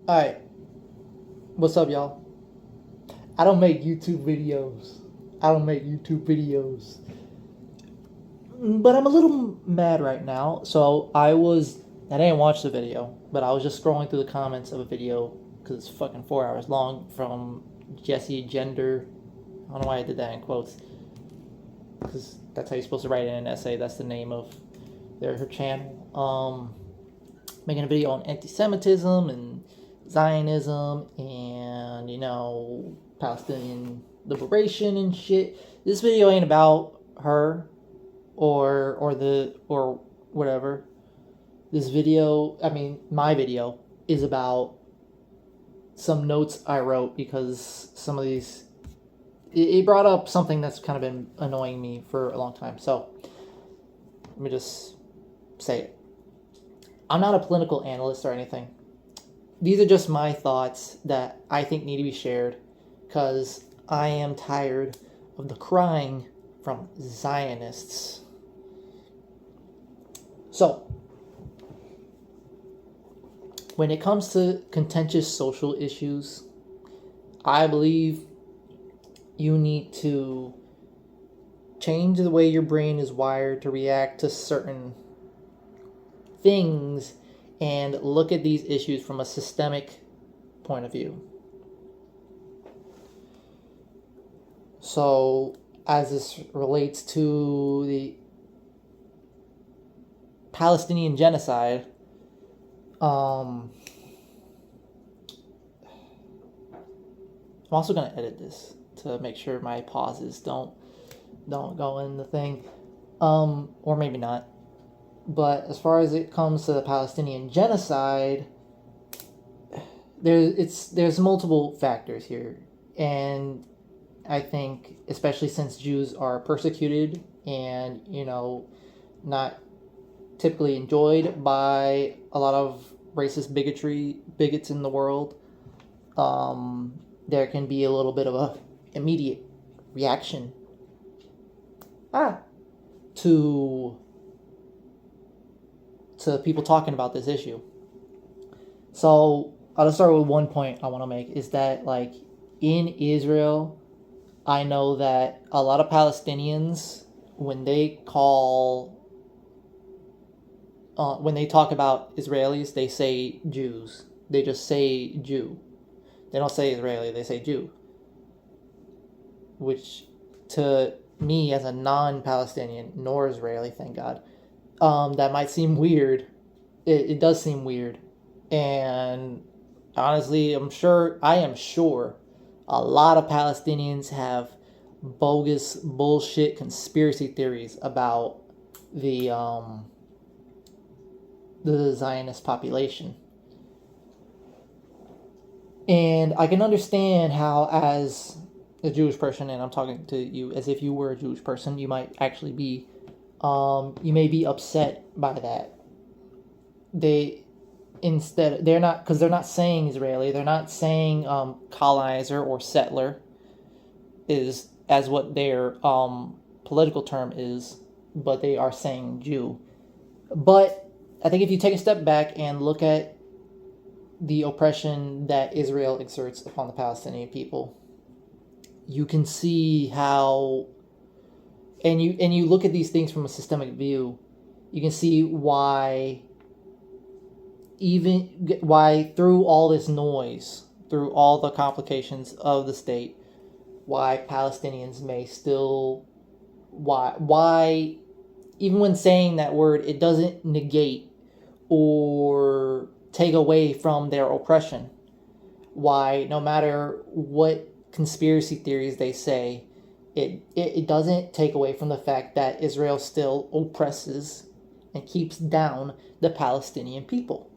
Alright, what's up, y'all? I don't make YouTube videos. I don't make YouTube videos. But I'm a little mad right now. I didn't watch the video, but I was just scrolling through the comments of a video because it's fucking 4 hours long from Jessie Gender. I don't know why I did that in quotes because that's how you're supposed to write in an essay. That's the name of her channel. Making a video on anti-Semitism and Zionism and Palestinian liberation and shit. This video ain't about her or whatever. My video is about some notes I wrote because some of these it brought up something that's kind of been annoying me for a long time. So let me just say it. I'm not a political analyst or anything. These are just my thoughts that I think need to be shared because I am tired of the crying from Zionists. So, when it comes to contentious social issues, I believe you need to change the way your brain is wired to react to certain things and look at these issues from a systemic point of view. So, as this relates to the Palestinian genocide, I'm also going to edit this to make sure my pauses don't go in the thing, or maybe not. But as far as it comes to the Palestinian genocide, there's multiple factors here, and I think especially since Jews are persecuted and not typically enjoyed by a lot of racist bigots in the world, there can be a little bit of a immediate reaction to people talking about this issue. So I'll start with one point I want to make is that, like, in Israel, I know that a lot of Palestinians, when they talk about Israelis, they say Jews. They just say Jew. They don't say Israeli, they say Jew. Which, to me, as a non-Palestinian nor Israeli, thank God, that might seem weird. It does seem weird. And honestly, I am sure a lot of Palestinians have bogus bullshit conspiracy theories about the Zionist population. And I can understand how, as a Jewish person, and I'm talking to you as if you were a Jewish person, you might actually be, you may be upset by that. They're not, because they're not saying Israeli, they're not saying colonizer or settler is as what their political term is, but they are saying Jew. But I think if you take a step back and look at the oppression that Israel exerts upon the Palestinian people, you can see how, and you look at these things from a systemic view, you can see why through all this noise, through all the complications of the state, why Palestinians may still, why even when saying that word, it doesn't negate or take away from their oppression. Why, no matter what conspiracy theories they say, it doesn't take away from the fact that Israel still oppresses and keeps down the Palestinian people.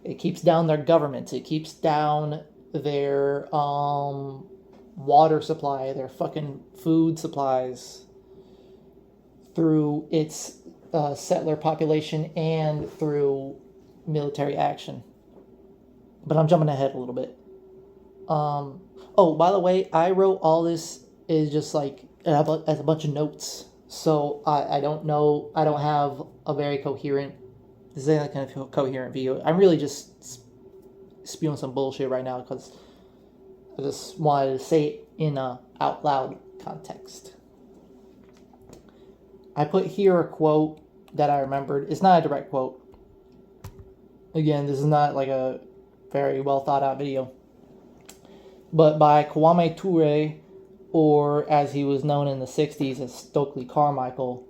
It keeps down their government. It keeps down their water supply, their fucking food supplies, through its settler population and through military action. But I'm jumping ahead a little bit. Oh, by the way, I wrote all this is just like as a bunch of notes. So I don't know. I don't have a very coherent. This is like a coherent video. I'm really just spewing some bullshit right now because I just wanted to say it in a out loud context. I put here a quote that I remembered. It's not a direct quote. Again, this is not like a very well thought out video. But by Kwame Ture, or as he was known in the 60s as Stokely Carmichael,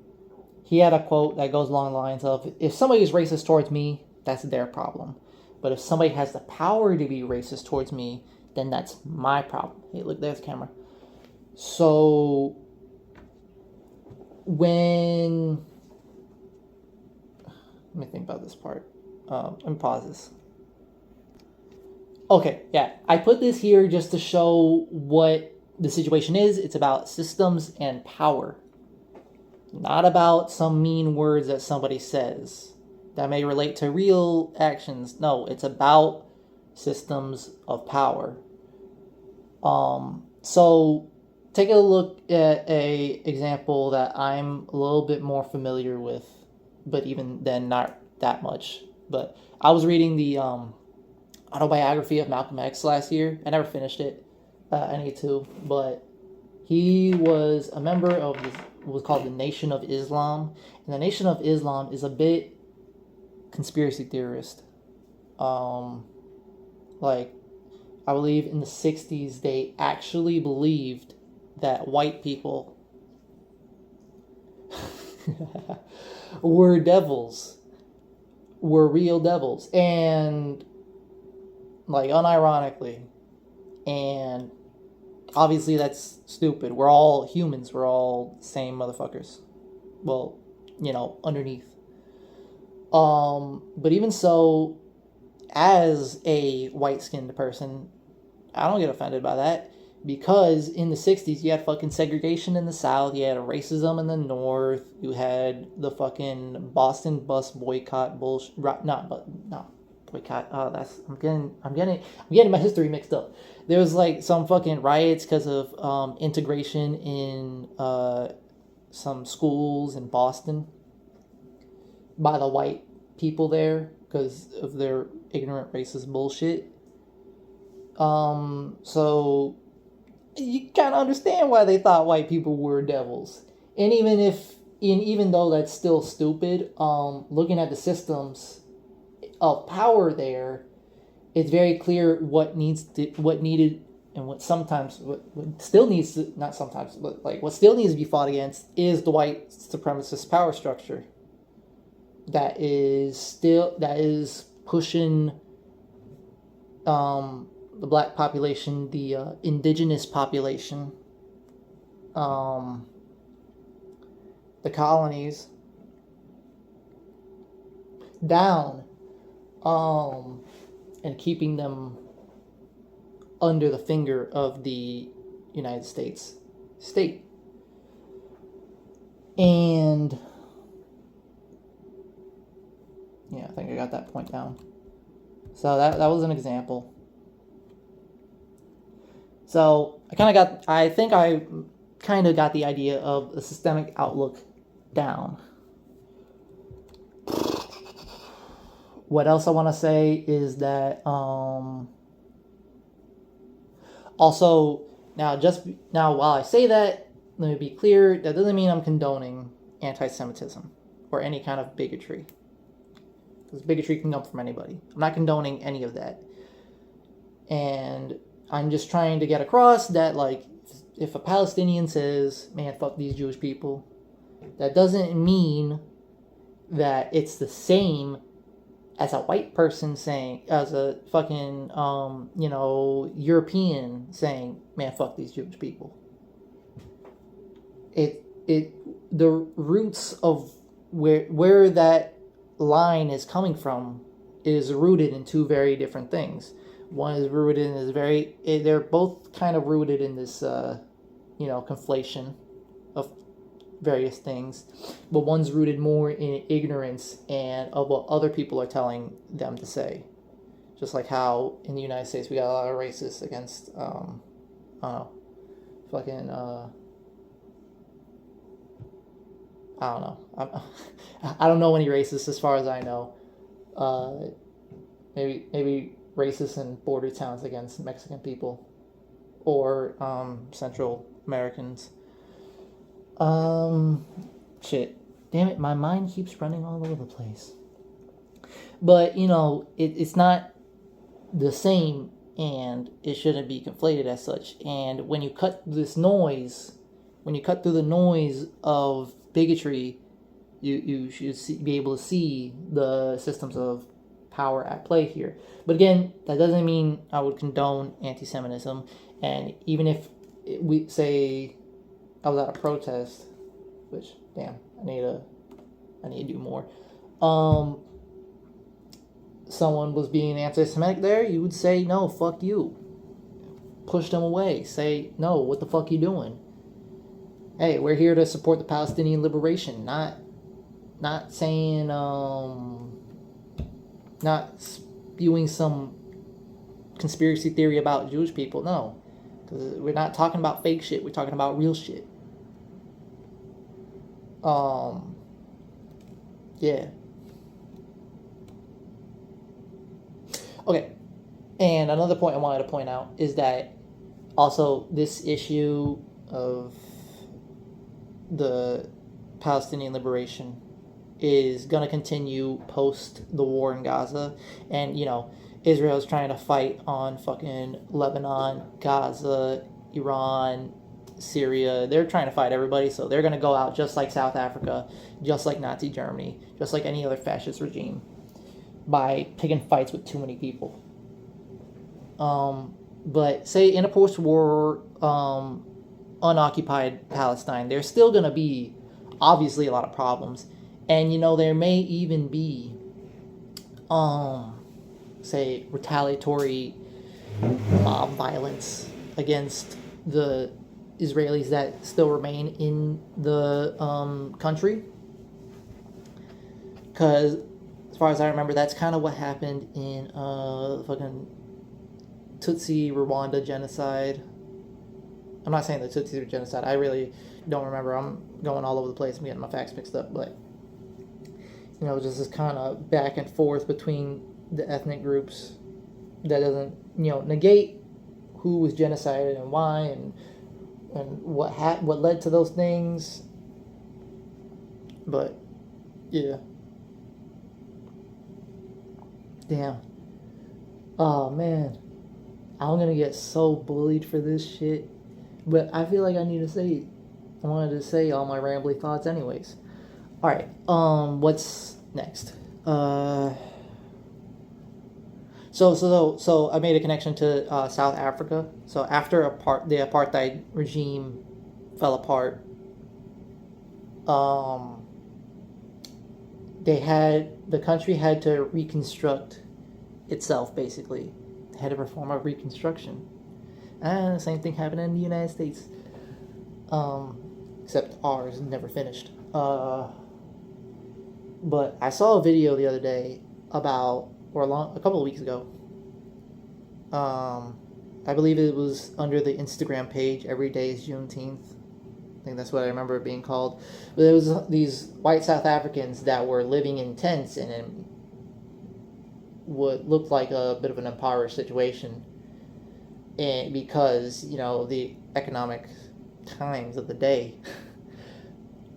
he had a quote that goes along the lines of, if somebody is racist towards me, that's their problem. But if somebody has the power to be racist towards me, then that's my problem. Hey, look, there's the camera. So, when... Let me think about this part. Let me pause this. Okay, yeah. I put this here just to show what the situation is. It's about systems and power. Not about some mean words that somebody says that may relate to real actions. No, it's about systems of power. So take a look at a example that I'm a little bit more familiar with, but even then not that much. But I was reading the autobiography of Malcolm X last year. I never finished it. I need to, but he was a member of what was called the Nation of Islam, and the Nation of Islam is a bit conspiracy theorist. Like, I believe in the 60s they actually believed that white people were devils, were real devils, and like unironically, and obviously that's stupid. We're all humans, we're all the same motherfuckers. Well, underneath. But even so, as a white-skinned person, I don't get offended by that. Because in the 60s, you had fucking segregation in the South, you had racism in the North, you had the fucking Boston bus boycott bullshit. Boycott. I'm getting my history mixed up. There was like some fucking riots because of integration in some schools in Boston by the white people there because of their ignorant racist bullshit. So you kind of understand why they thought white people were devils. And even though that's still stupid, looking at the systems of power there, it's very clear what needed and what still needs to be fought against is the white supremacist power structure that is pushing the black population, the indigenous population, the colonies down, and keeping them under the finger of the United States state. And yeah, I think I got that point down. So that was an example. So I think I kind of got the idea of the systemic outlook down. What else I want to say is that also now while I say that, let me be clear, that doesn't mean I'm condoning anti-Semitism or any kind of bigotry. Because bigotry can come from anybody. I'm not condoning any of that. And I'm just trying to get across that, like, if a Palestinian says, man, fuck these Jewish people, that doesn't mean that it's the same as a white person saying, as a fucking, European saying, man, fuck these Jewish people. The roots of where that line is coming from is rooted in two very different things. One is rooted in this they're both kind of rooted in this, conflation of various things, but one's rooted more in ignorance and of what other people are telling them to say. Just like how in the United States we got a lot of racists against, I don't know. I don't know any racists as far as I know. Maybe racist in border towns against Mexican people or Central Americans. Shit. Damn it, my mind keeps running all over the place. But, it's not the same, and it shouldn't be conflated as such. And when you cut through the noise of bigotry, you should be able to see the systems of power at play here. But again, that doesn't mean I would condone anti-Semitism. And even if we say I was at a protest, which, damn, I need to do more. Someone was being anti-Semitic there, you would say, no, fuck you. Push them away. Say, no, what the fuck you doing? Hey, we're here to support the Palestinian liberation, not saying, not spewing some conspiracy theory about Jewish people. No, because we're not talking about fake shit. We're talking about real shit. Yeah. Okay. And another point I wanted to point out is that also this issue of the Palestinian liberation is going to continue post the war in Gaza. And, Israel's trying to fight on fucking Lebanon, Gaza, Iran, Syria. They're trying to fight everybody, so they're going to go out just like South Africa, just like Nazi Germany, just like any other fascist regime, by picking fights with too many people. But say in a post-war unoccupied Palestine, there's still going to be obviously a lot of problems. And, there may even be, say, retaliatory mob violence against the Israelis that still remain in the country. Because, as far as I remember, that's kind of what happened in fucking Tutsi Rwanda genocide. I'm not saying the Tutsis were genocide. I really don't remember. I'm going all over the place. I'm getting my facts mixed up. But, just this kind of back and forth between the ethnic groups that doesn't, negate who was genocided and why and what led to those things. But, yeah. Damn. Oh, man. I'm going to get so bullied for this shit. But I feel like I wanted to say all my rambly thoughts anyways. Alright, what's next? So I made a connection to South Africa. So after the apartheid regime fell apart, the country had to reconstruct itself, basically. They had to perform a reconstruction. And the same thing happened in the United States. Except ours never finished. But I saw a video the other day a couple of weeks ago. I believe it was under the Instagram page, Every Day is Juneteenth. I think that's what I remember it being called. But it was these white South Africans that were living in tents and in what looked like a bit of an impoverished situation. And because, the economic times of the day.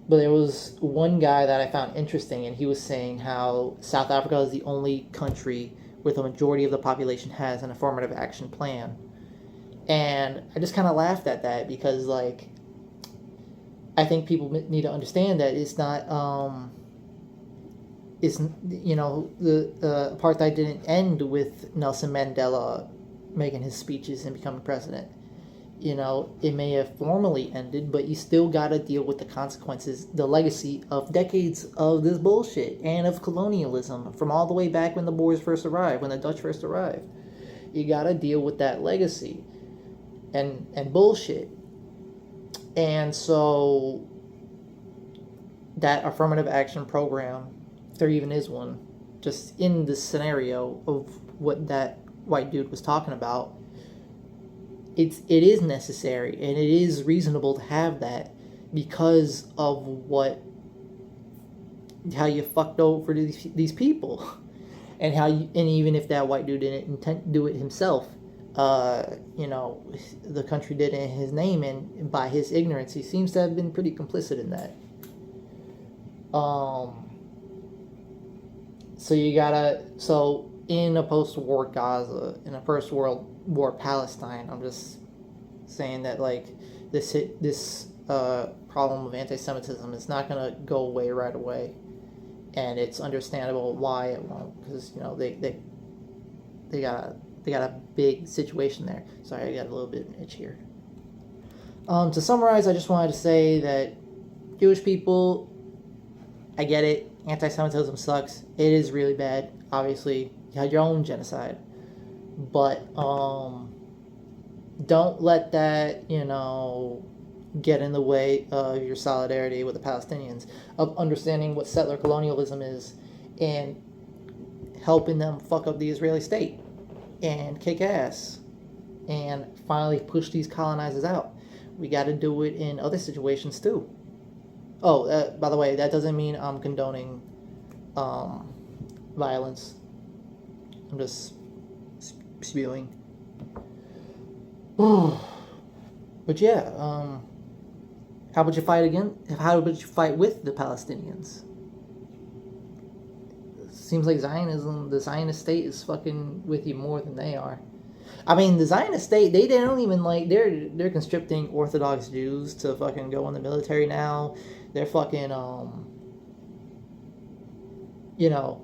But there was one guy that I found interesting, and he was saying how South Africa is the only country where the majority of the population has an affirmative action plan. And I just kind of laughed at that because, I think people need to understand that it's not, the apartheid didn't end with Nelson Mandela making his speeches and becoming president. It may have formally ended, but you still got to deal with the consequences, the legacy of decades of this bullshit and of colonialism from all the way back when the Boers first arrived, when the Dutch first arrived. You got to deal with that legacy and bullshit. And so that affirmative action program, if there even is one, just in the scenario of what that white dude was talking about, it is necessary and it is reasonable to have that because of how you fucked over these people. and and even if that white dude didn't intend to do it himself, you know, the country did it in his name, and by his ignorance, he seems to have been pretty complicit in that. So in a post-war Gaza, in a post-world war Palestine, I'm just saying that like this problem of anti-Semitism is not gonna go away right away, and it's understandable why it won't, because you know they got a big situation there. Sorry, I got a little bit of an itch here. To summarize, I just wanted to say that Jewish people, I get it. Anti-Semitism sucks. It is really bad. Obviously, you had your own genocide, but don't let that, you know, get in the way of your solidarity with the Palestinians, of understanding what settler colonialism is, and helping them fuck up the Israeli state and kick ass and finally push these colonizers out. We got to do it in other situations too. Oh, by the way, that doesn't mean I'm condoning violence. I'm just spewing. But yeah, how would you fight again? How would you fight with the Palestinians? Seems like Zionism, the Zionist state, is fucking with you more than they are. I mean, the Zionist state, they don't even like, they're conscripting Orthodox Jews to fucking go in the military now. They're fucking, you know,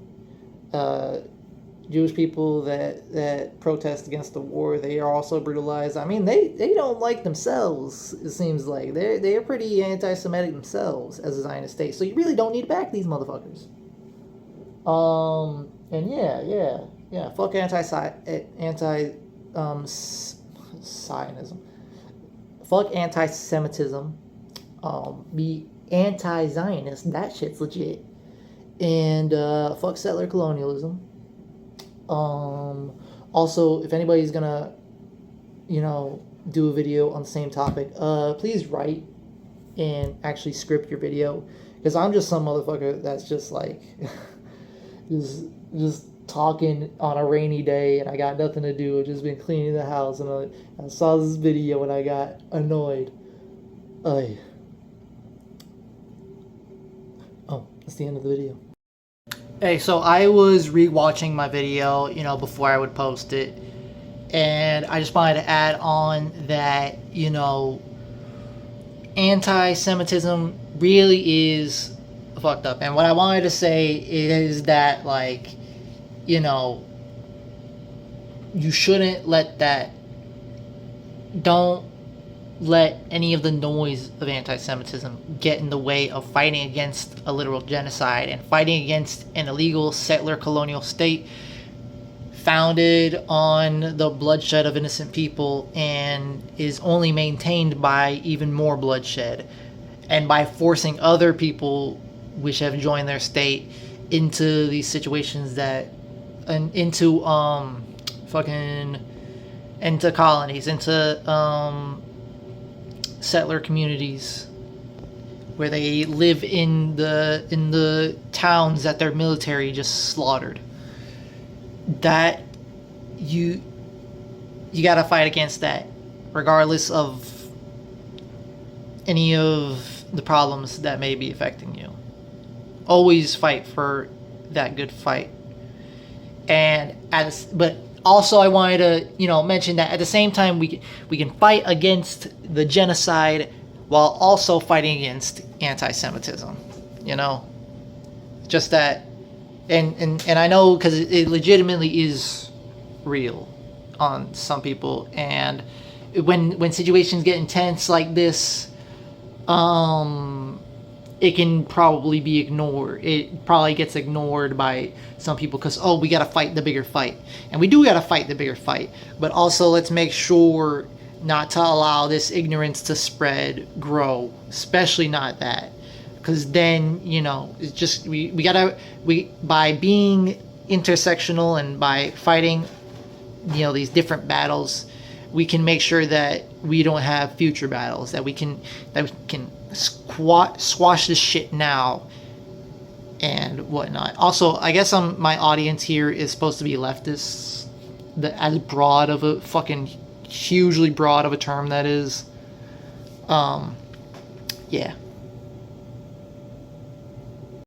Jewish people that protest against the war, they are also brutalized. I mean, they don't like themselves, it seems like. They're pretty anti-Semitic themselves as a Zionist state. So you really don't need to back these motherfuckers. And yeah, fuck Zionism. Fuck anti-Semitism. Be anti-Zionist. That shit's legit. And fuck settler colonialism. Also, if anybody's gonna, you know, do a video on the same topic, please write and actually script your video, because I'm just some motherfucker that's just like just talking on a rainy day and I got nothing to do. I've just been cleaning the house, and I saw this video and I got annoyed. Oh, that's the end of the video. Hey, so I was rewatching my video, you know, before I would post it, and I just wanted to add on that, you know, anti-Semitism really is fucked up. And what I wanted to say is that, like, you know, you shouldn't let that, don't let any of the noise of anti-Semitism get in the way of fighting against a literal genocide and fighting against an illegal settler colonial state founded on the bloodshed of innocent people and is only maintained by even more bloodshed, and by forcing other people which have joined their state into these situations that, into colonies, into settler communities where they live in the towns that their military just slaughtered. That you gotta fight against that, regardless of any of the problems that may be affecting you. Always fight for that good fight. But also, I wanted to, you know, mention that at the same time, we can fight against the genocide while also fighting against anti-Semitism. You know, just that, and I know, because it legitimately is real on some people, and when situations get intense like this, it can probably be ignored. It probably gets ignored by some people because, oh, we got to fight the bigger fight. And we do got to fight the bigger fight. But also, let's make sure not to allow this ignorance to spread, grow. Especially not that. Because then, you know, it's just, by being intersectional and by fighting, you know, these different battles, we can make sure that we don't have future battles, that we can squash this shit now and whatnot. Also, I guess my audience here is supposed to be leftists. As broad of a fucking hugely broad of a term that is. Yeah.